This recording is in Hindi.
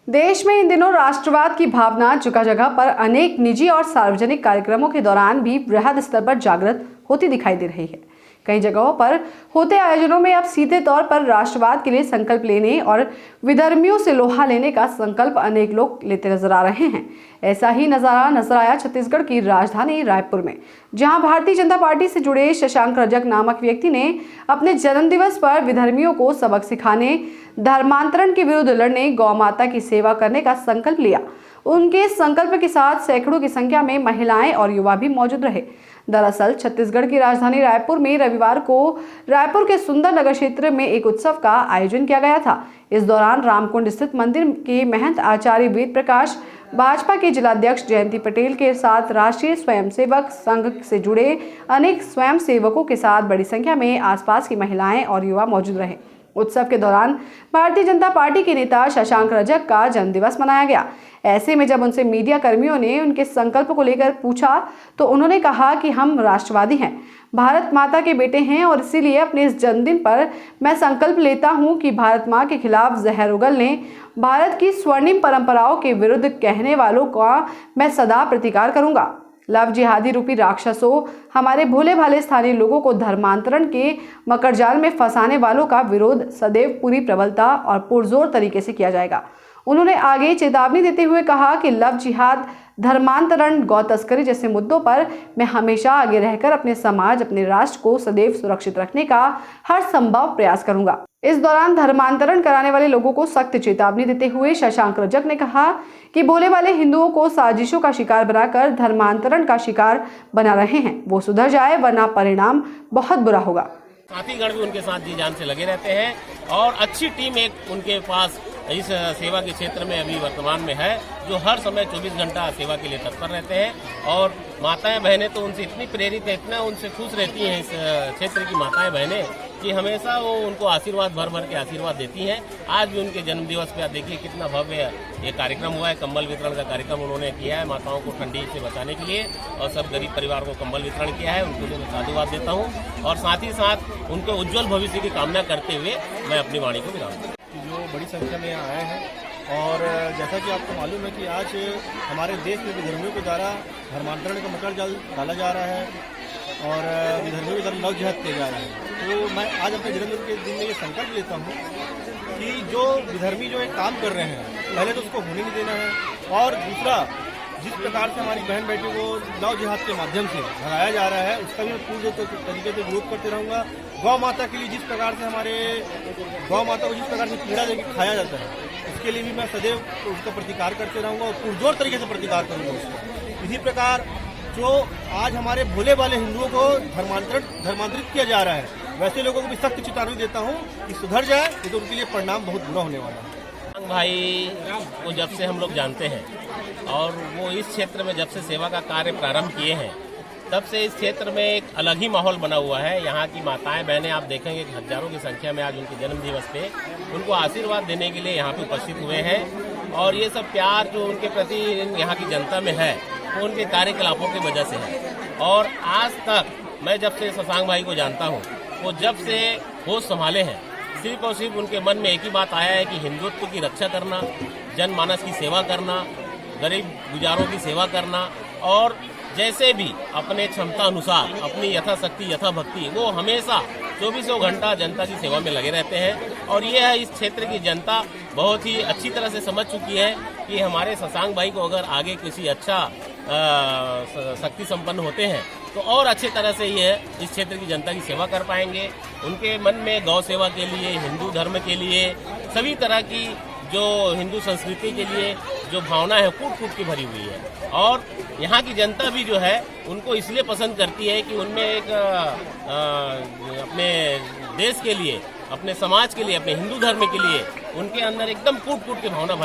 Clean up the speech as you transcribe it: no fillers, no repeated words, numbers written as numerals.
देश में इन दिनों राष्ट्रवाद की भावना जगह जगह पर अनेक निजी और सार्वजनिक कार्यक्रमों के दौरान भी वृहद स्तर पर जागृत होती दिखाई दे रही है। कई जगहों पर होते आयोजनों में अब सीधे तौर पर राष्ट्रवाद के लिए संकल्प लेने और विधर्मियों से लोहा लेने का संकल्प अनेक लोग लेते नजर आ रहे हैं। ऐसा ही नजारा नजर आया छत्तीसगढ़ की राजधानी रायपुर में, जहां भारतीय जनता पार्टी से जुड़े शशांक रजक नामक व्यक्ति ने अपने जन्मदिवस पर विधर्मियों को सबक सिखाने, धर्मांतरण के विरुद्ध लड़ने, गौ माता की सेवा करने का संकल्प लिया। उनके संकल्प के साथ सैकड़ों की संख्या में महिलाएं और युवा भी मौजूद रहे। दरअसल छत्तीसगढ़ की राजधानी रायपुर में रविवार को रायपुर के सुंदर नगर क्षेत्र में एक उत्सव का आयोजन किया गया था। इस दौरान रामकुंड स्थित मंदिर के महंत आचार्य वेद प्रकाश, भाजपा के जिलाध्यक्ष जयंती पटेल के साथ राष्ट्रीय स्वयंसेवक संघ से जुड़े अनेक स्वयंसेवकों के साथ बड़ी संख्या में आसपास की महिलाएं और युवा मौजूद रहे। उत्सव के दौरान भारतीय जनता पार्टी के नेता शशांक रजक का जन्मदिवस मनाया गया। ऐसे में जब उनसे मीडिया कर्मियों ने उनके संकल्प को लेकर पूछा तो उन्होंने कहा कि हम राष्ट्रवादी हैं, भारत माता के बेटे हैं और इसीलिए अपने इस जन्मदिन पर मैं संकल्प लेता हूं कि भारत मां के खिलाफ जहर उगलने, भारत की स्वर्णिम परंपराओं के विरुद्ध कहने वालों का मैं सदा प्रतिकार करूंगा। लव जिहादी रूपी राक्षसों, हमारे भोले भाले स्थानीय लोगों को धर्मांतरण के मकड़जाल में फंसाने वालों का विरोध सदैव पूरी प्रबलता और पुरजोर तरीके से किया जाएगा। उन्होंने आगे चेतावनी देते हुए कहा कि लव जिहाद, धर्मांतरण, गौ तस्करी जैसे मुद्दों पर मैं हमेशा आगे रहकर अपने समाज, अपने राष्ट्र को सदैव सुरक्षित रखने का हर संभव प्रयास करूंगा। इस दौरान धर्मांतरण कराने वाले लोगों को सख्त चेतावनी देते हुए शशांक रजक ने कहा कि भोले वाले हिंदुओं को साजिशों का शिकार बनाकर धर्मांतरण का शिकार बना रहे हैं, वो सुधर जाए वरना परिणाम बहुत बुरा होगा। साथीगण भी उनके साथ जी जान से लगे रहते हैं और अच्छी टीम एक उनके पास इस सेवा के क्षेत्र में अभी वर्तमान में है, जो हर समय 24 घंटा सेवा के लिए तत्पर रहते हैं। और माताएं बहनें तो उनसे इतनी प्रेरित है, इतना उनसे खुश रहती हैं इस क्षेत्र की माताएं बहनें कि हमेशा वो उनको आशीर्वाद भर भर के आशीर्वाद देती हैं। आज भी उनके जन्मदिवस पे आप देखिए कितना भव्य ये कार्यक्रम हुआ है। कंबल वितरण का कार्यक्रम उन्होंने किया है माताओं को ठंडी से बचाने के लिए, और सब गरीब परिवार को कंबल वितरण किया है। उनको मैं साधुवाद देता हूँ और साथ ही साथ उनके उज्जवल भविष्य की कामना करते हुए मैं अपनी वाणी को विराम दूँ। जो बड़ी संख्या में यहाँ आए हैं और जैसा कि आपको मालूम है कि आज हमारे देश में विधर्मियों के द्वारा धर्मांतरण का मकड़जाल डाला जा रहा है और विधर्मियों के द्वारा लव जिहाद किया जा रहा है। तो मैं आज अपने जन्मदिन के दिन में ये संकल्प लेता हूँ कि जो विधर्मी जो एक काम कर रहे हैं, पहले तो उसको होने नहीं देना है, और दूसरा जिस प्रकार से हमारी बहन बेटी को लव जिहाद के माध्यम से भगाया जा रहा है, उसका भी मैं पूर्ण तरीके से विरोध करते रहूँगा। गौ माता के लिए जिस प्रकार से हमारे गौ माता को जिस प्रकार से पीड़ा देकर खाया जाता है, उसके लिए भी मैं सदैव उसका प्रतिकार करते रहूँगा और पुरजोर तरीके से प्रतिकार करूँगा उसका। इसी प्रकार जो आज हमारे भोले वाले हिंदुओं को धर्मांतरित किया जा रहा है, वैसे लोगों को भी सख्त चेतावनी देता हूँ कि सुधर जाए, तो उनके लिए परिणाम बहुत बुरा होने वाला है। भाई को जब से हम लोग जानते हैं और वो इस क्षेत्र में जब से सेवा का कार्य प्रारंभ किए हैं, तब से इस क्षेत्र में एक अलग ही माहौल बना हुआ है। यहाँ की माताएं बहनें आप देखेंगे कि हजारों की संख्या में आज उनके जन्मदिवस पे उनको आशीर्वाद देने के लिए यहाँ पे उपस्थित हुए हैं। और ये सब प्यार जो उनके प्रति यहाँ की जनता में है, वो उनके कार्यकलापों की वजह से है। और आज तक मैं जब से शशांक भाई को जानता हूँ, वो जब से होश संभाले हैं, सिर्फ और सिर्फ उनके मन में एक ही बात आया है कि हिंदुत्व की रक्षा करना, जनमानस की सेवा करना, गरीब गुजारों की सेवा करना, और जैसे भी अपने क्षमता अनुसार अपनी यथाशक्ति यथाभक्ति वो हमेशा 24 घंटा जनता की सेवा में लगे रहते हैं। और ये है इस क्षेत्र की जनता बहुत ही अच्छी तरह से समझ चुकी है कि हमारे शशांक भाई को अगर आगे किसी अच्छा शक्ति संपन्न होते हैं तो और अच्छे तरह से ये इस क्षेत्र की जनता की सेवा कर पाएंगे। उनके मन में गौ सेवा के लिए, हिंदू धर्म के लिए, सभी तरह की जो हिंदू संस्कृति के लिए जो भावना है कूट कूट की भरी हुई है। और यहाँ की जनता भी जो है उनको इसलिए पसंद करती है कि उनमें एक अपने देश के लिए, अपने समाज के लिए, अपने हिंदू धर्म के लिए उनके अंदर एकदम कूट कूट की भावना